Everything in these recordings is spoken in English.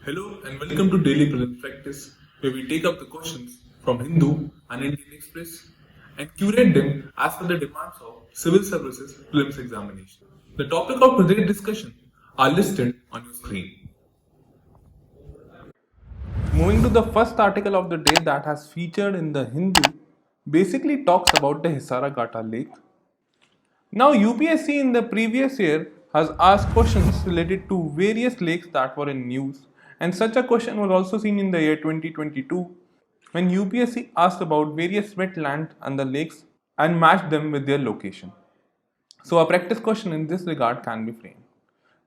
Hello and welcome to Daily Prelims Practice, where we take up the questions from Hindu and Indian Express and curate them as per the demands of Civil Services Prelims examination. The topic of today's discussion are listed on your screen. Moving to the first article of the day that has featured in the Hindu, basically talks about the Hesaraghatta Lake. Now UPSC in the previous year has asked questions related to various lakes that were in news, and such a question was also seen in the year 2022 when UPSC asked about various wetlands and the lakes and matched them with their location. So a practice question in this regard can be framed.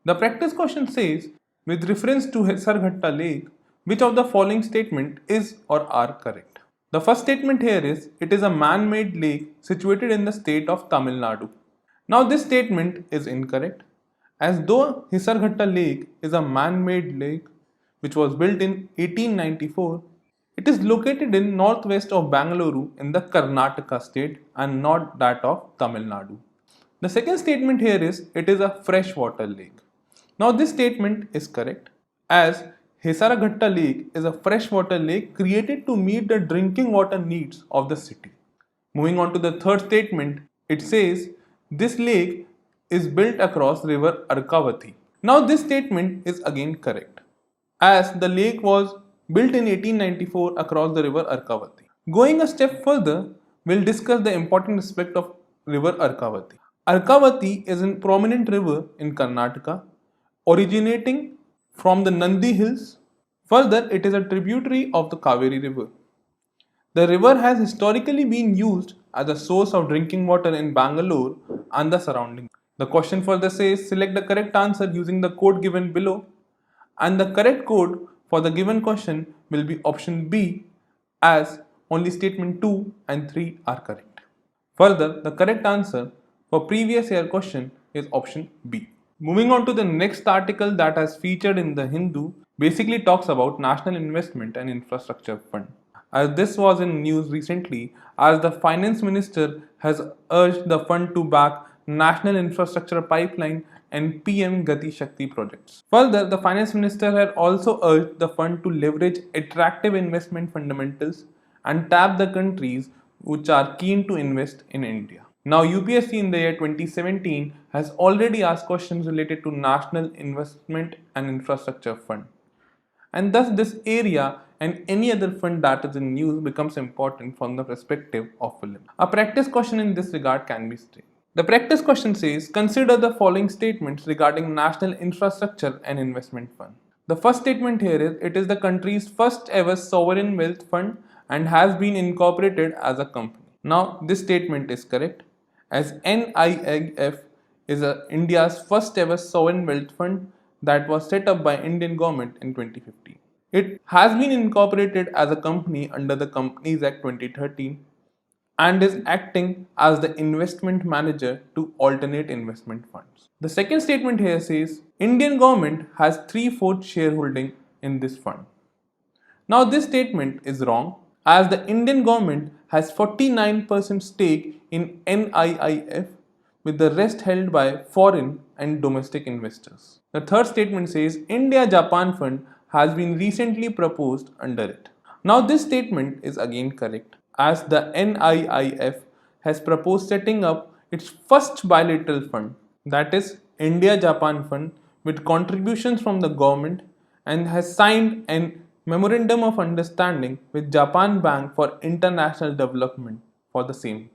The practice question says, with reference to Hesaraghatta Lake, which of the following statement is or are correct? The first statement here is, it is a man-made lake situated in the state of Tamil Nadu. Now this statement is incorrect, as though Hesaraghatta Lake is a man-made lake which was built in 1894, it is located in northwest of Bangalore in the Karnataka state and not that of Tamil Nadu. The second statement here is, it is a freshwater lake. Now this statement is correct, as Hesaraghatta Lake is a freshwater lake created to meet the drinking water needs of the city. Moving on to the third statement, it says, this lake is built across river Arkavati. Now this statement is again correct, as the lake was built in 1894 across the river Arkavati. Going a step further, we'll discuss the important aspect of river Arkavati. Arkavati is a prominent river in Karnataka, originating from the Nandi Hills. Further, it is a tributary of the Kaveri River. The river has historically been used as a source of drinking water in Bangalore and the surroundings. The question further says, select the correct answer using the code given below, and the correct code for the given question will be option B, as only statement 2 and 3 are correct. Further, the correct answer for previous year question is option B. Moving on to the next article that has featured in the Hindu, basically talks about National Investment and Infrastructure Fund. As this was in news recently, as the finance minister has urged the fund to back National Infrastructure Pipeline and PM Gati Shakti projects. Further, the finance minister had also urged the fund to leverage attractive investment fundamentals and tap the countries which are keen to invest in India. Now UPSC in the year 2017 has already asked questions related to National Investment and Infrastructure Fund. And thus this area and any other fund that is in news becomes important from the perspective of prelims. A practice question in this regard can be stated. The practice question says, consider the following statements regarding National Infrastructure and Investment Fund. The first statement here is, it is the country's first ever sovereign wealth fund and has been incorporated as a company. Now this statement is correct, as NIIF is India's first ever sovereign wealth fund that was set up by Indian government in 2015. It has been incorporated as a company under the Companies Act 2013 and is acting as the investment manager to alternate investment funds. The second statement here says, Indian government has 3/4 shareholding in this fund. Now this statement is wrong, as the Indian government has 49% stake in NIIF, with the rest held by foreign and domestic investors. The third statement says, India-Japan Fund has been recently proposed under it. Now this statement is again correct, as the NIIF has proposed setting up its first bilateral fund, that is India-Japan Fund, with contributions from the government, and has signed an Memorandum of Understanding with Japan Bank for International Development for the same.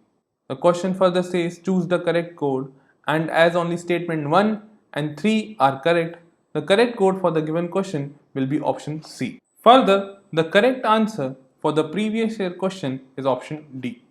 The question further says, choose the correct code, and as only statement 1 and 3 are correct, the correct code for the given question will be option C. Further, the correct answer for the previous year question is option D.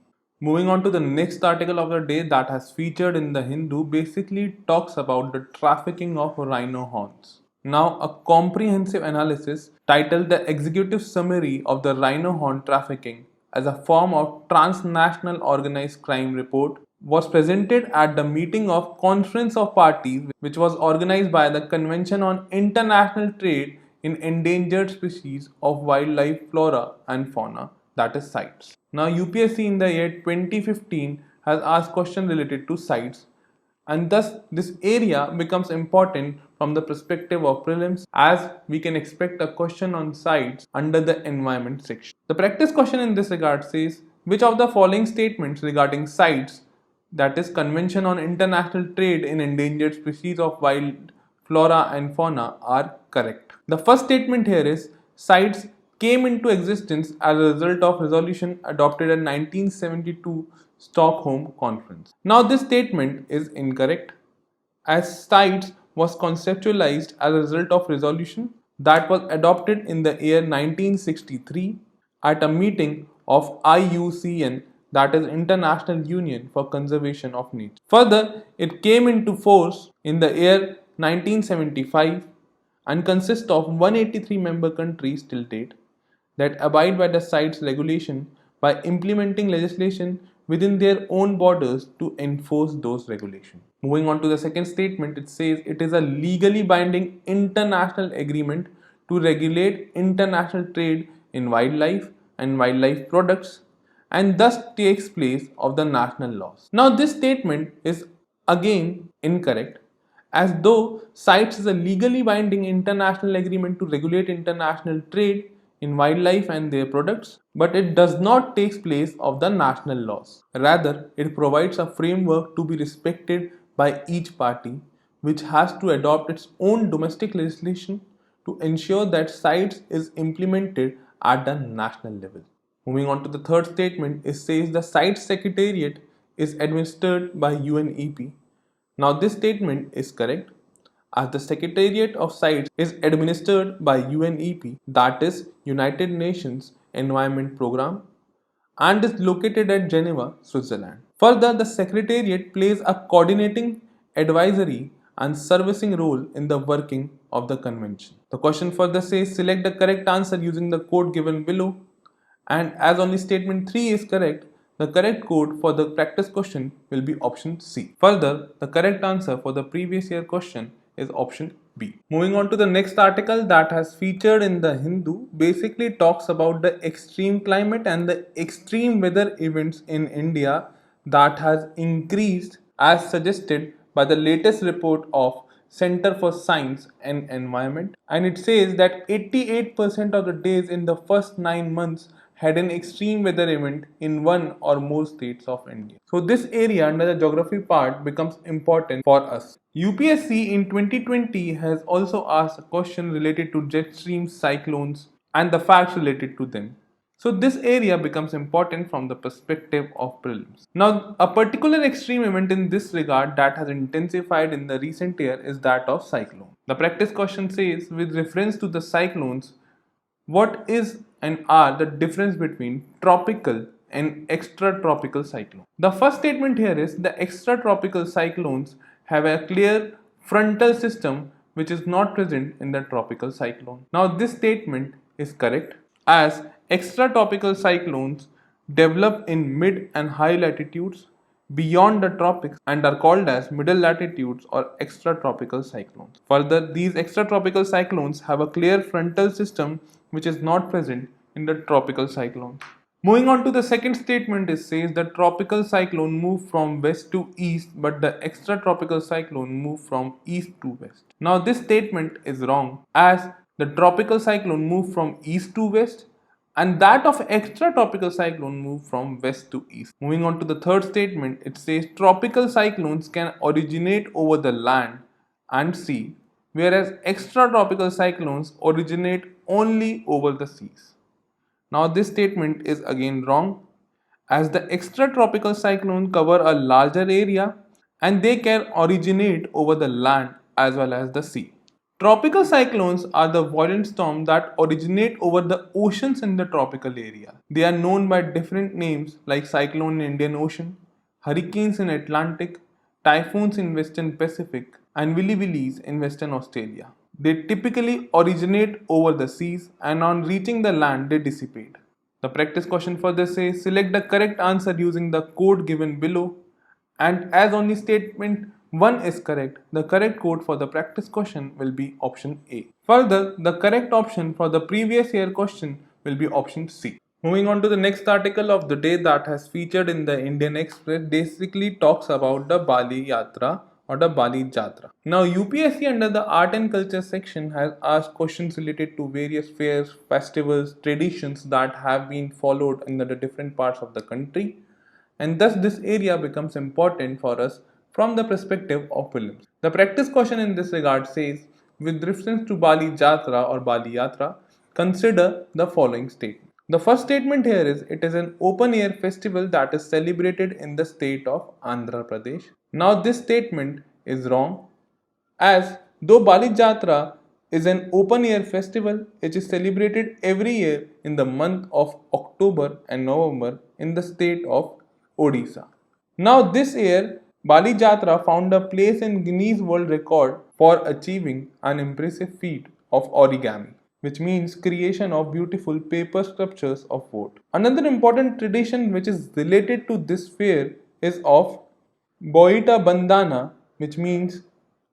Moving on to the next article of the day that has featured in the Hindu, basically talks about the trafficking of rhino horns. Now, a comprehensive analysis titled The Executive Summary of the Rhino Horn Trafficking as a form of transnational organized crime report was presented at the meeting of Conference of Parties, which was organized by the Convention on International Trade in Endangered Species of Wildlife, Flora and Fauna, that is CITES. Now UPSC in the year 2015 has asked questions related to CITES, and thus this area becomes important from the perspective of prelims, as we can expect a question on CITES under the environment section. The practice question in this regard says, which of the following statements regarding CITES, that is Convention on International Trade in Endangered Species of Wild Flora and Fauna, are correct? The first statement here is CITES came into existence as a result of resolution adopted in 1972 Stockholm Conference. Now this statement is incorrect, as CITES was conceptualized as a result of resolution that was adopted in the year 1963 at a meeting of IUCN, that is International Union for Conservation of Nature. Further, it came into force in the year 1975 and consists of 183 member countries till date that abide by the CITES regulation by implementing legislation within their own borders to enforce those regulations. Moving on to the second statement, it says it is a legally binding international agreement to regulate international trade in wildlife and wildlife products and thus takes place of the national laws. Now this statement is again incorrect, as though CITES is a legally binding international agreement to regulate international trade in wildlife and their products, but it does not take place of the national laws. Rather, it provides a framework to be respected by each party, which has to adopt its own domestic legislation to ensure that CITES is implemented at the national level. Moving on to the third statement, it says the CITES Secretariat is administered by UNEP. Now this statement is correct, as the Secretariat of CITES is administered by UNEP, that is United Nations Environment Programme, and is located at Geneva, Switzerland. Further, the Secretariat plays a coordinating, advisory and servicing role in the working of the convention. The question further says select the correct answer using the code given below, and as only statement 3 is correct, the correct code for the practice question will be option C. Further, the correct answer for the previous year question is option B. Moving on to the next article that has featured in the Hindu, basically talks about the extreme climate and the extreme weather events in India that has increased as suggested by the latest report of Center for Science and Environment, and it says that 88% of the days in the first 9 months had an extreme weather event in one or more states of India. So this area under the geography part becomes important for us. UPSC in 2020 has also asked a question related to jet streams, cyclones and the facts related to them. So this area becomes important from the perspective of prelims. Now, a particular extreme event in this regard that has intensified in the recent year is that of cyclone. The practice question says, with reference to the cyclones, what is and are the difference between tropical and extratropical cyclone? The first statement here is the extratropical cyclones have a clear frontal system which is not present in the tropical cyclone. Now this statement is correct, as extratropical cyclones develop in mid and high latitudes beyond the tropics and are called as middle latitudes or extratropical cyclones. Further, these extratropical cyclones have a clear frontal system which is not present in the tropical cyclones. Moving on to the second statement, it says the tropical cyclone moved from west to east, but the extratropical cyclone moved from east to west. Now this statement is wrong, as the tropical cyclone moved from east to west and that of extratropical cyclone moved from west to east. Moving on to the third statement, it says tropical cyclones can originate over the land and sea, whereas extratropical cyclones originate only over the seas. Now this statement is again wrong, as the extratropical cyclones cover a larger area and they can originate over the land as well as the sea. Tropical cyclones are the violent storms that originate over the oceans in the tropical area. They are known by different names like cyclone in Indian Ocean, hurricanes in Atlantic, typhoons in Western Pacific, and willy-willies in Western Australia. They typically originate over the seas and on reaching the land they dissipate. The practice question further says select the correct answer using the code given below, and as only statement 1 is correct, the correct code for the practice question will be option A. Further, the correct option for the previous year question will be option C. Moving on to the next article of the day that has featured in the Indian Express, basically talks about the Balijatra or the Balijatra. Now UPSC under the Art and Culture section has asked questions related to various fairs, festivals, traditions that have been followed in the different parts of the country, and thus this area becomes important for us from the perspective of prelims. The practice question in this regard says, with reference to Bali Jatra or Bali Yatra, consider the following statement. The first statement here is it is an open air festival that is celebrated in the state of Andhra Pradesh. Now this statement is wrong, as though Bali Jatra is an open air festival, it is celebrated every year in the month of October and November in the state of Odisha. Now this year, Bali Jatra found a place in Guinness World Record for achieving an impressive feat of origami, which means creation of beautiful paper sculptures of wood. Another important tradition which is related to this fair is of Boita Bandana, which means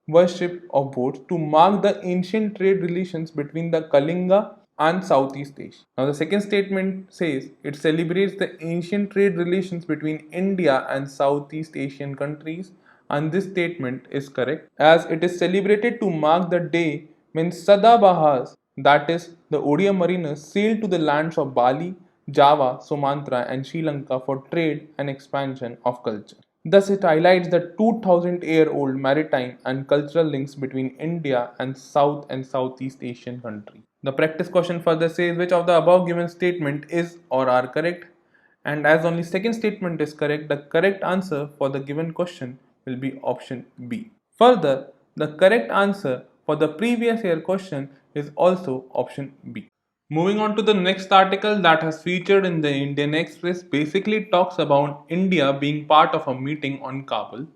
worship of boats, to mark the ancient trade relations between the Kalinga and Southeast Asia. Now, the second statement says it celebrates the ancient trade relations between India and Southeast Asian countries, and this statement is correct as it is celebrated to mark the day when Sadabahars, that is, the Odia mariners, sailed to the lands of Bali, Java, Sumatra, and Sri Lanka for trade and expansion of culture. Thus, it highlights the 2000-year-old maritime and cultural links between India and South and Southeast Asian countries. The practice question further says which of the above given statement is or are correct, and as only second statement is correct, the correct answer for the given question will be option B. Further, the correct answer for the previous year question is also option B. Moving on to the next article that has featured in the Indian Express basically talks about India being part of a meeting on Kabul.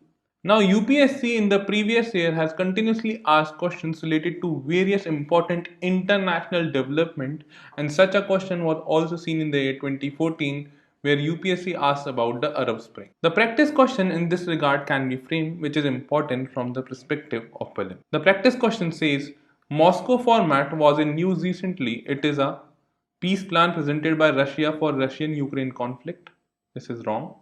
Now UPSC in the previous year has continuously asked questions related to various important international development, and such a question was also seen in the year 2014 where UPSC asked about the Arab Spring. The practice question in this regard can be framed which is important from the perspective of prelims. The practice question says Moscow format was in news recently. It is a peace plan presented by Russia for Russian-Ukraine conflict. This is wrong.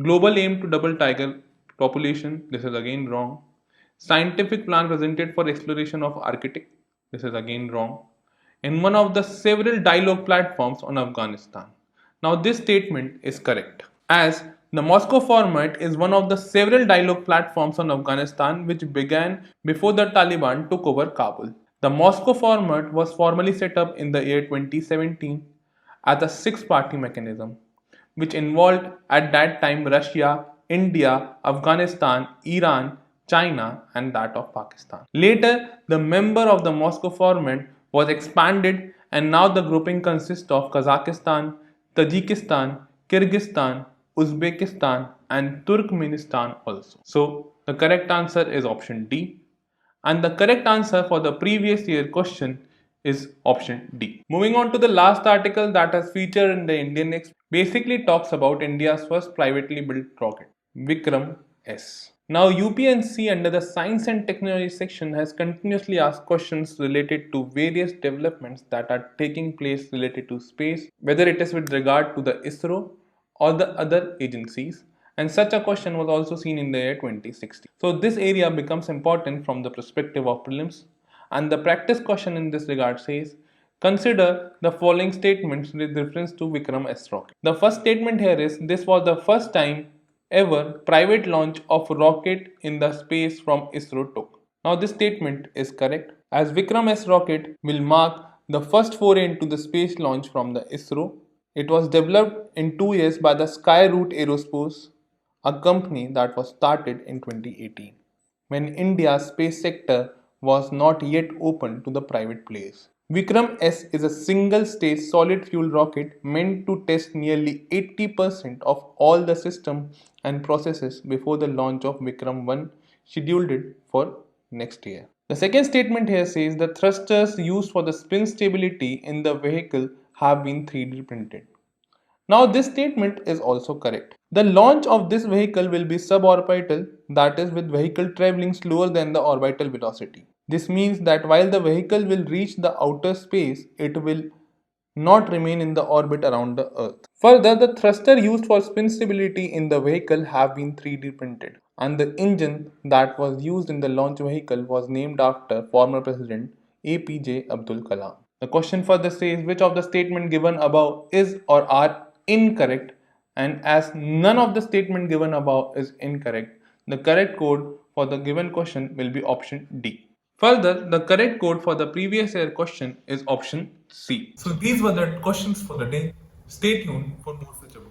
Global aim to double tiger population. This is again wrong. Scientific plan presented for exploration of Arctic. This is again wrong. In one of the several dialogue platforms on Afghanistan. Now this statement is correct, as the Moscow format is one of the several dialogue platforms on Afghanistan which began before the Taliban took over Kabul. The Moscow format was formally set up in the year 2017 as a six-party mechanism which involved at that time Russia, India, Afghanistan, Iran, China and that of Pakistan. Later, the member of the Moscow format was expanded and now the grouping consists of Kazakhstan, Tajikistan, Kyrgyzstan, Uzbekistan and Turkmenistan also. So the correct answer is option D, and the correct answer for the previous year question is option D. Moving on to the last article that has featured in the Indian Express basically talks about India's first privately built rocket, Vikram-S. Now UPSC under the Science and Technology section has continuously asked questions related to various developments that are taking place related to space, whether it is with regard to the ISRO or the other agencies, and such a question was also seen in the year 2016. So this area becomes important from the perspective of prelims, and the practice question in this regard says consider the following statements with reference to Vikram-S rocket. The first statement here is this was the first time ever private launch of rocket in the space from ISRO took. Now this statement is correct, as Vikram-S rocket will mark the first foray into the space launch from the ISRO. It was developed in 2 years by the Skyroot Aerospace, a company that was started in 2018 when India's space sector was not yet open to the private players. Vikram-S is a single-stage solid-fuel rocket meant to test nearly 80% of all the system and processes before the launch of Vikram-1 scheduled for next year. The second statement here says the thrusters used for the spin stability in the vehicle have been 3D printed. Now this statement is also correct. The launch of this vehicle will be suborbital, that is with vehicle traveling slower than the orbital velocity. This means that while the vehicle will reach the outer space, it will not remain in the orbit around the Earth. Further, the thruster used for spin stability in the vehicle have been 3D printed, and the engine that was used in the launch vehicle was named after former President APJ Abdul Kalam. The question further says which of the statement given above is or are incorrect, and as none of the statement given above is incorrect, the correct code for the given question will be option D. Further, the correct code for the previous year question is option C. So these were the questions for the day. Stay tuned for more such updates.